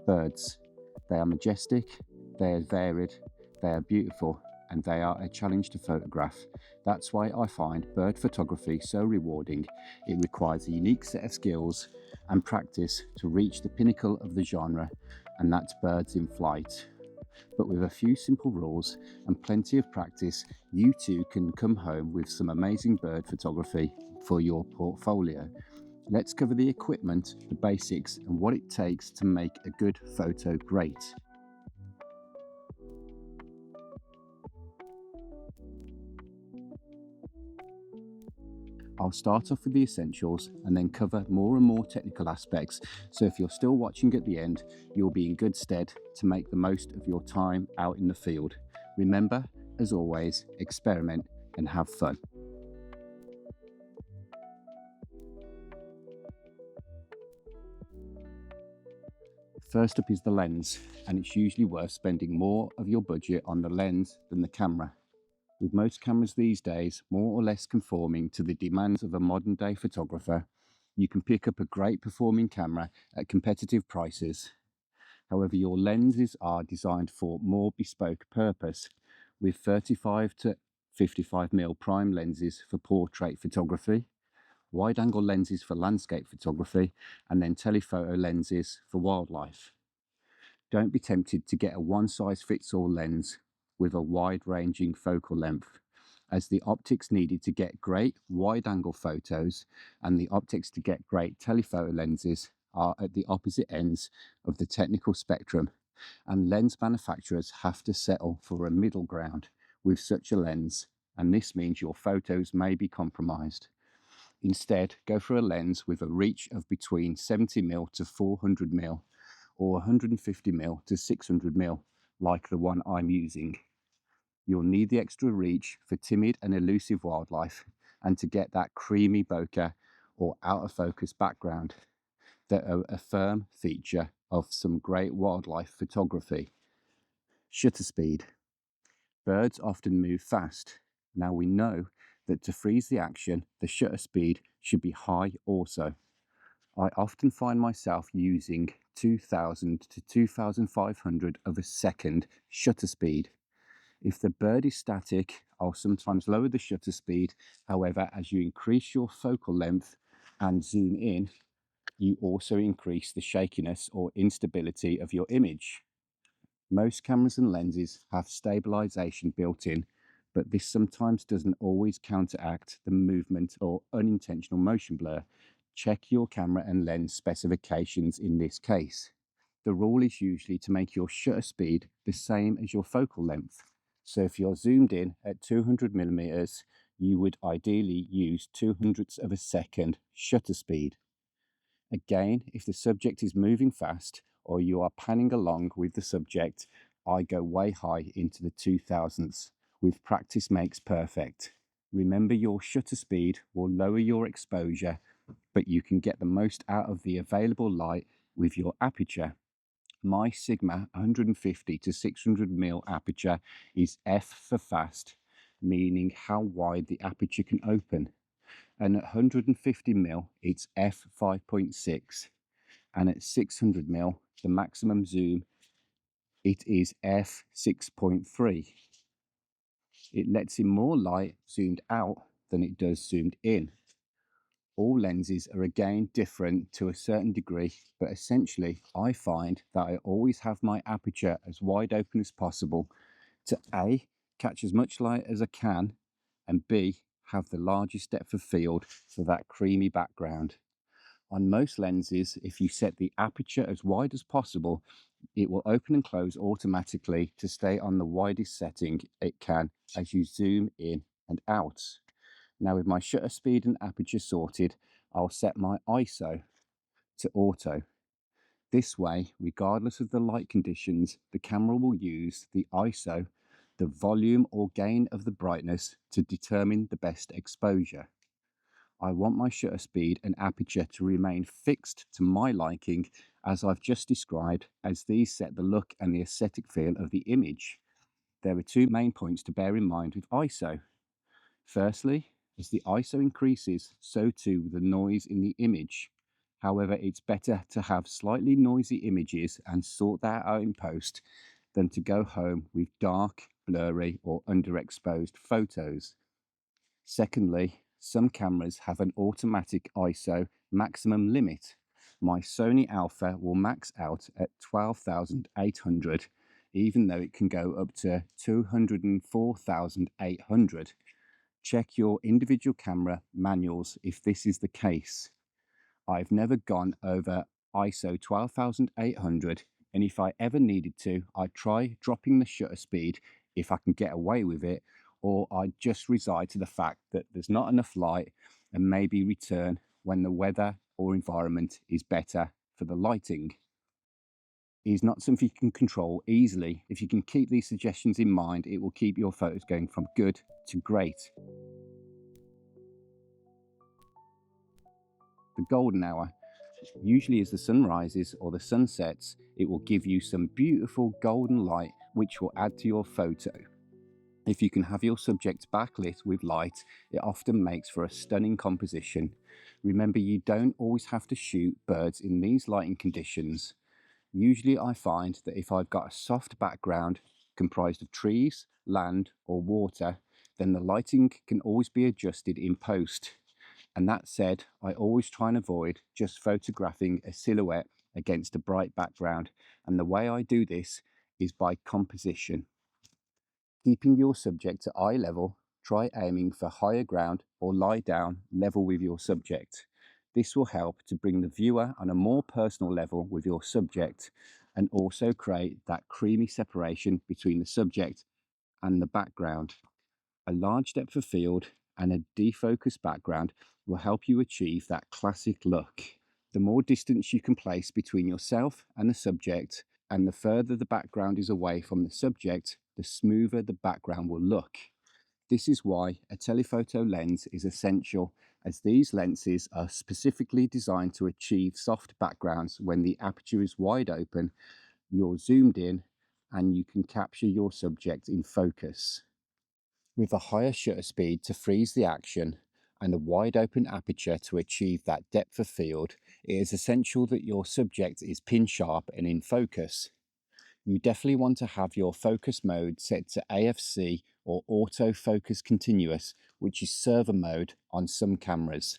Birds. They are majestic, they are varied, they are beautiful, and they are a challenge to photograph. That's why I find bird photography so rewarding. It requires a unique set of skills and practice to reach the pinnacle of the genre, and that's birds in flight. But with a few simple rules and plenty of practice, you too can come home with some amazing bird photography for your portfolio. Let's cover the equipment, the basics, and what it takes to make a good photo great. I'll start off with the essentials and then cover more and more technical aspects, so if you're still watching at the end, you'll be in good stead to make the most of your time out in the field. Remember, as always, experiment and have fun. First up is the lens, and it's usually worth spending more of your budget on the lens than the camera. With most cameras these days more or less conforming to the demands of a modern day photographer, you can pick up a great performing camera at competitive prices. However, your lenses are designed for more bespoke purpose, with 35 to 55mm prime lenses for portrait photography, wide-angle lenses for landscape photography, and then telephoto lenses for wildlife. Don't be tempted to get a one-size-fits-all lens with a wide-ranging focal length, as the optics needed to get great wide-angle photos and the optics to get great telephoto lenses are at the opposite ends of the technical spectrum, and lens manufacturers have to settle for a middle ground with such a lens, and this means your photos may be compromised. Instead, go for a lens with a reach of between 70mm to 400mm or 150mm to 600mm, like the one I'm using. You'll need the extra reach for timid and elusive wildlife and to get that creamy bokeh or out of focus background that are a firm feature of some great wildlife photography. Shutter speed. Birds often move fast. Now we know that to freeze the action, the shutter speed should be high also. I often find myself using 2000 to 2500 of a second shutter speed. If the bird is static, I'll sometimes lower the shutter speed. However, as you increase your focal length and zoom in, you also increase the shakiness or instability of your image. Most cameras and lenses have stabilization built in, but this sometimes doesn't always counteract the movement or unintentional motion blur. Check your camera and lens specifications in this case. The rule is usually to make your shutter speed the same as your focal length. So if you're zoomed in at 200mm, you would ideally use 200ths of a second shutter speed. Again, if the subject is moving fast or you are panning along with the subject, I go way high into the 2000ths. With practice makes perfect. Remember, your shutter speed will lower your exposure, but you can get the most out of the available light with your aperture. My Sigma 150 to 600mm aperture is f for fast, meaning how wide the aperture can open. And at 150mm, it's f5.6. And at 600mm, the maximum zoom, it is f6.3. It lets in more light zoomed out than it does zoomed in. All lenses are again different to a certain degree, but essentially I find that I always have my aperture as wide open as possible to A, catch as much light as I can, and B, have the largest depth of field for that creamy background. On most lenses, if you set the aperture as wide as possible, it will open and close automatically to stay on the widest setting it can as you zoom in and out. Now with my shutter speed and aperture sorted, I'll set my ISO to auto. This way, regardless of the light conditions, the camera will use the ISO, the volume or gain of the brightness, to determine the best exposure. I want my shutter speed and aperture to remain fixed to my liking, as I've just described, as these set the look and the aesthetic feel of the image. There are two main points to bear in mind with ISO. Firstly, as the ISO increases, so too the noise in the image. However, it's better to have slightly noisy images and sort that out in post than to go home with dark, blurry or underexposed photos. Secondly, some cameras have an automatic ISO maximum limit. My Sony Alpha will max out at 12,800, even though it can go up to 204,800. Check your individual camera manuals if this is the case. I've never gone over ISO 12,800, and if I ever needed to, I'd try dropping the shutter speed if I can get away with it, or I'd just reside to the fact that there's not enough light and maybe return when the weather or environment is better for the lighting. Is not something you can control easily. If you can keep these suggestions in mind, it will keep your photos going from good to great. The golden hour. Usually as the sun rises or the sun sets, it will give you some beautiful golden light which will add to your photo. If you can have your subject backlit with light, it often makes for a stunning composition. Remember, you don't always have to shoot birds in these lighting conditions. Usually I find that if I've got a soft background comprised of trees, land or water, then the lighting can always be adjusted in post. And that said, I always try and avoid just photographing a silhouette against a bright background. And the way I do this is by composition. Keeping your subject at eye level, try aiming for higher ground or lie down level with your subject. This will help to bring the viewer on a more personal level with your subject and also create that creamy separation between the subject and the background. A large depth of field and a defocused background will help you achieve that classic look. The more distance you can place between yourself and the subject, and the further the background is away from the subject, the smoother the background will look. This is why a telephoto lens is essential, as these lenses are specifically designed to achieve soft backgrounds when the aperture is wide open, you're zoomed in, and you can capture your subject in focus. With a higher shutter speed to freeze the action and a wide open aperture to achieve that depth of field, it is essential that your subject is pin sharp and in focus. You definitely want to have your focus mode set to AFC or autofocus continuous, which is server mode on some cameras,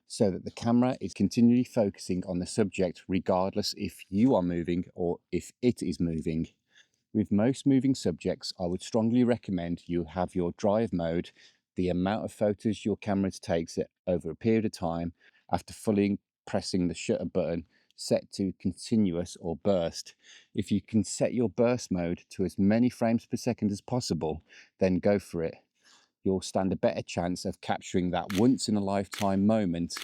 so that the camera is continually focusing on the subject regardless if you are moving or if it is moving. With most moving subjects, I would strongly recommend you have your drive mode, the amount of photos your camera takes over a period of time, after fully pressing the shutter button, set to continuous or burst. If you can set your burst mode to as many frames per second as possible, then go for it. You'll stand a better chance of capturing that once in a lifetime moment.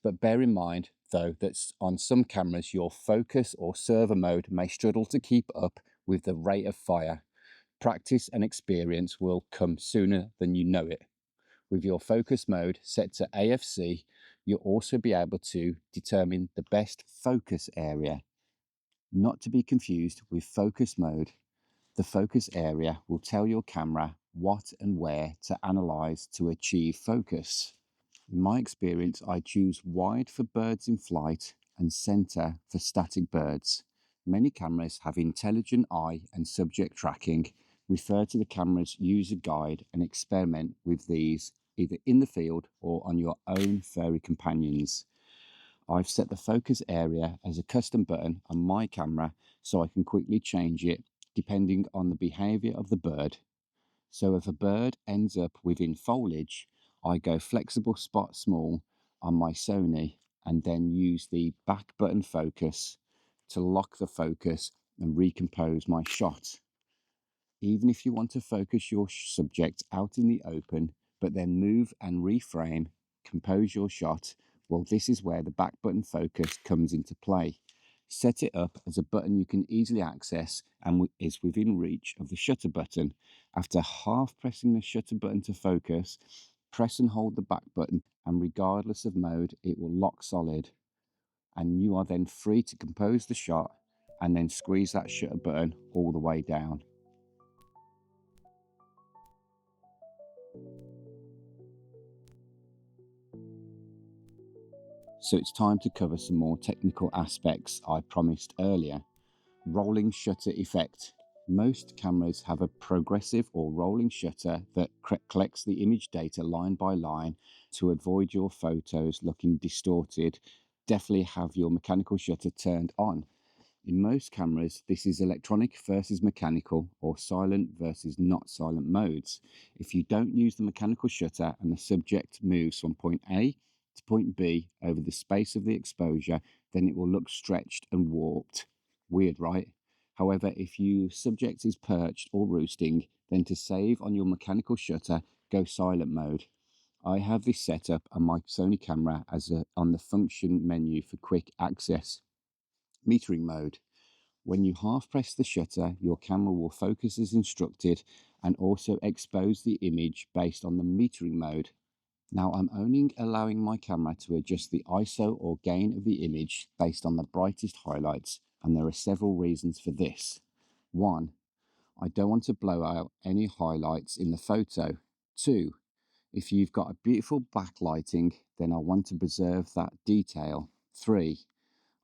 But bear in mind, though, that on some cameras, your focus or server mode may struggle to keep up with the rate of fire. Practice and experience will come sooner than you know it. With your focus mode set to AFC, you'll also be able to determine the best focus area. Not to be confused with focus mode. The focus area will tell your camera what and where to analyze to achieve focus. In my experience, I choose wide for birds in flight and center for static birds. Many cameras have intelligent eye and subject tracking. Refer to the camera's user guide and experiment with these either in the field or on your own furry companions. I've set the focus area as a custom button on my camera so I can quickly change it depending on the behavior of the bird. So if a bird ends up within foliage, I go flexible spot small on my Sony and then use the back button focus to lock the focus and recompose my shot. Even if you want to focus your subject out in the open, but then move and reframe, compose your shot, well, this is where the back button focus comes into play. Set it up as a button you can easily access and is within reach of the shutter button. After half pressing the shutter button to focus, press and hold the back button, and regardless of mode, it will lock solid. And you are then free to compose the shot and then squeeze that shutter button all the way down. So it's time to cover some more technical aspects I promised earlier. Rolling shutter effect. Most cameras have a progressive or rolling shutter that collects the image data line by line. To avoid your photos looking distorted, definitely have your mechanical shutter turned on. In most cameras, this is electronic versus mechanical or silent versus not silent modes. If you don't use the mechanical shutter and the subject moves from point A to point B over the space of the exposure, then it will look stretched and warped. Weird, right? However, if your subject is perched or roosting, then to save on your mechanical shutter, go silent mode. I have this set up on my Sony camera on the function menu for quick access. Metering mode. When you half press the shutter, your camera will focus as instructed and also expose the image based on the metering mode. Now I'm only allowing my camera to adjust the ISO or gain of the image based on the brightest highlights, and there are several reasons for this. 1. I don't want to blow out any highlights in the photo. 2. If you've got a beautiful backlighting, then I want to preserve that detail. 3.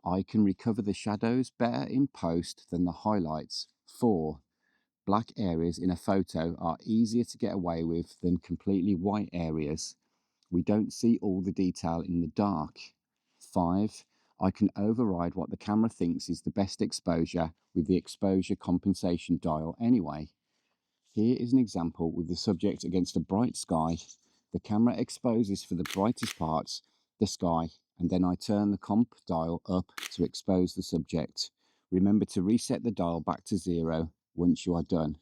I can recover the shadows better in post than the highlights. 4. Black areas in a photo are easier to get away with than completely white areas. We don't see all the detail in the dark. 5. I can override what the camera thinks is the best exposure with the exposure compensation dial anyway. Here is an example with the subject against a bright sky. The camera exposes for the brightest parts, the sky, and then I turn the comp dial up to expose the subject. Remember to reset the dial back to 0 once you are done.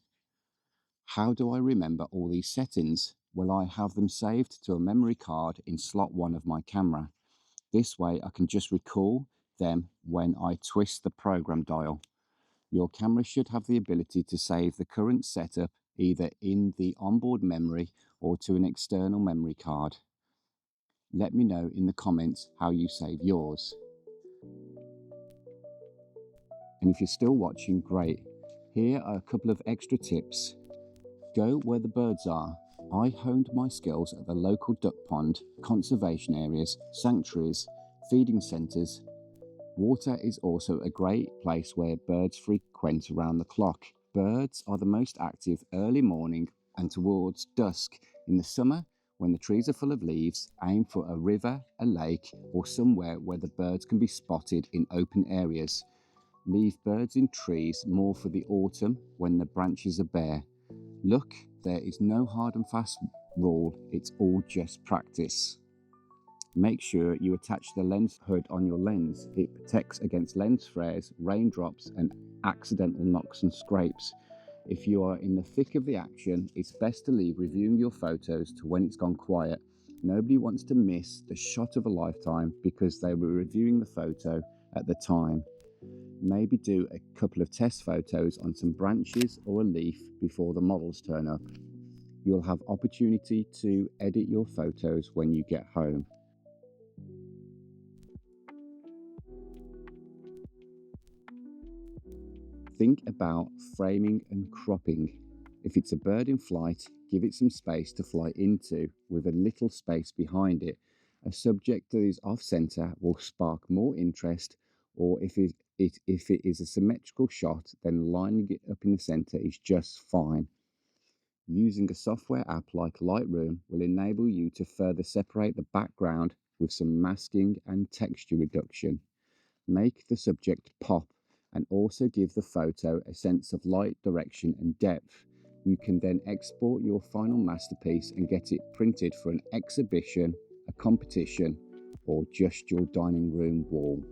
How do I remember all these settings? Well, I have them saved to a memory card in slot 1 of my camera. This way I can just recall them when I twist the program dial. Your camera should have the ability to save the current setup either in the onboard memory or to an external memory card. Let me know in the comments how you save yours. And if you're still watching, great. Here are a couple of extra tips. Go where the birds are. I honed my skills at the local duck pond, conservation areas, sanctuaries, feeding centres. Water is also a great place where birds frequent around the clock. Birds are the most active early morning and towards dusk. In the summer, when the trees are full of leaves, aim for a river, a lake, or somewhere where the birds can be spotted in open areas. Leave birds in trees more for the autumn when the branches are bare. Look, there is no hard and fast rule, it's all just practice. Make sure you attach the lens hood on your lens. It protects against lens flares, raindrops, and accidental knocks and scrapes. If you are in the thick of the action, it's best to leave reviewing your photos to when it's gone quiet. Nobody wants to miss the shot of a lifetime because they were reviewing the photo at the time. Maybe do a couple of test photos on some branches or a leaf before the models turn up. You'll have opportunity to edit your photos when you get home. Think about framing and cropping. If it's a bird in flight, give it some space to fly into with a little space behind it. A subject that is off center will spark more interest, or if it is a symmetrical shot, then lining it up in the center is just fine. Using a software app like Lightroom will enable you to further separate the background with some masking and texture reduction. Make the subject pop and also give the photo a sense of light, direction and depth. You can then export your final masterpiece and get it printed for an exhibition, a competition, or just your dining room wall.